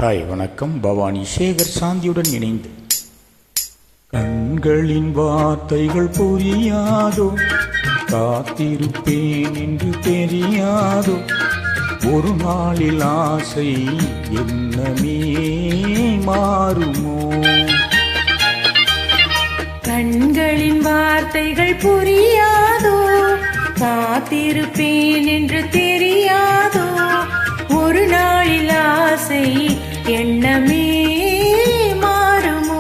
Hi வணக்கம். பவானி சேகர் சாந்தியுடன் இணைந்து கண்களின் வார்த்தைகள் புரியாதோ, காத்திருப்பேன் என்று தெரியாதோ, ஒரு நாளில் ஆசை என்னமே மாறுமோ. கண்களின் வார்த்தைகள் புரியாதோ, காத்திருப்பேன் என்று தெரியாதோ, ஒரு நாளில் ஆசை எண்ணமே மாறுமோ.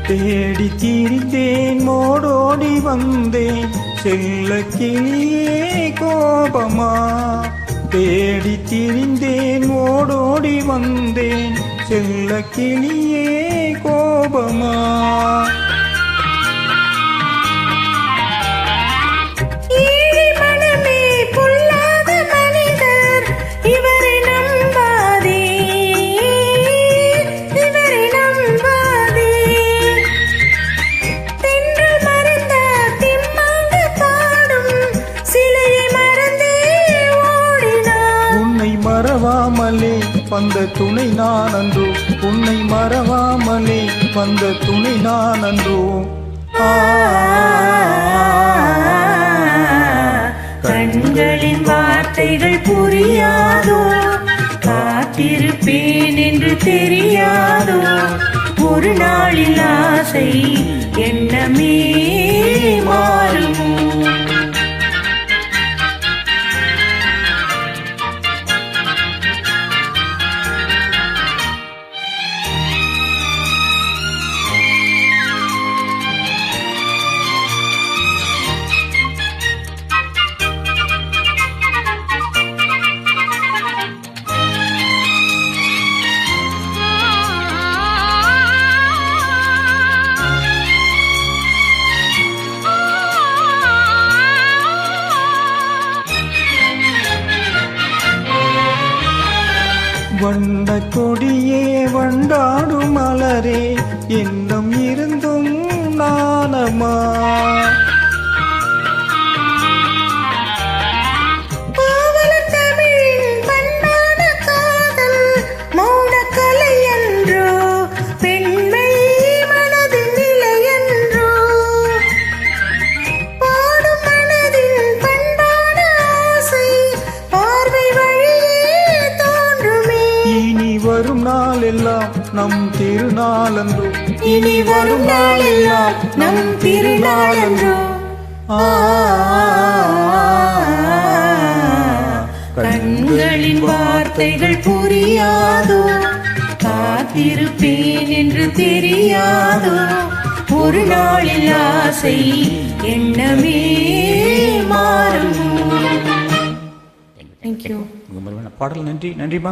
தேடி திரிந்தேன், மோடோடி வந்தேன், செல்ல கிளியே கோபமா. தேடி திரிந்தேன், ஓடோடி வந்தேன், செல்ல கிளியே கோபமா. மறவாமலே வந்த துணை நான் அன்றோ, உன்னை மறவாமலே வந்த துணை நான் அன்றோ. கண்களின் வார்த்தைகள் புரியாதோ, காத்திருப்பேன் என்று தெரியாதோ, ஒரு நாளில் ஆசை எண்ணமே மாறுமோ. வண்ண கொடியே வண்டாடும் மலரே, எண்ணம் இருந்தும் நாணமா. வரும் நாளெல்லாம் நம் திருநாளன்றோ, இனி வரும் நாளெல்லாம் நம் திருநாளன்றோ. கண்களின் வார்த்தைகள் புரியாதோ, காத்திருப்பேன் என்று தெரியாதோ, ஒரு நாளில் ஆசை எண்ணமே மாறுமோ. பாடல் நன்றி நன்றிமா.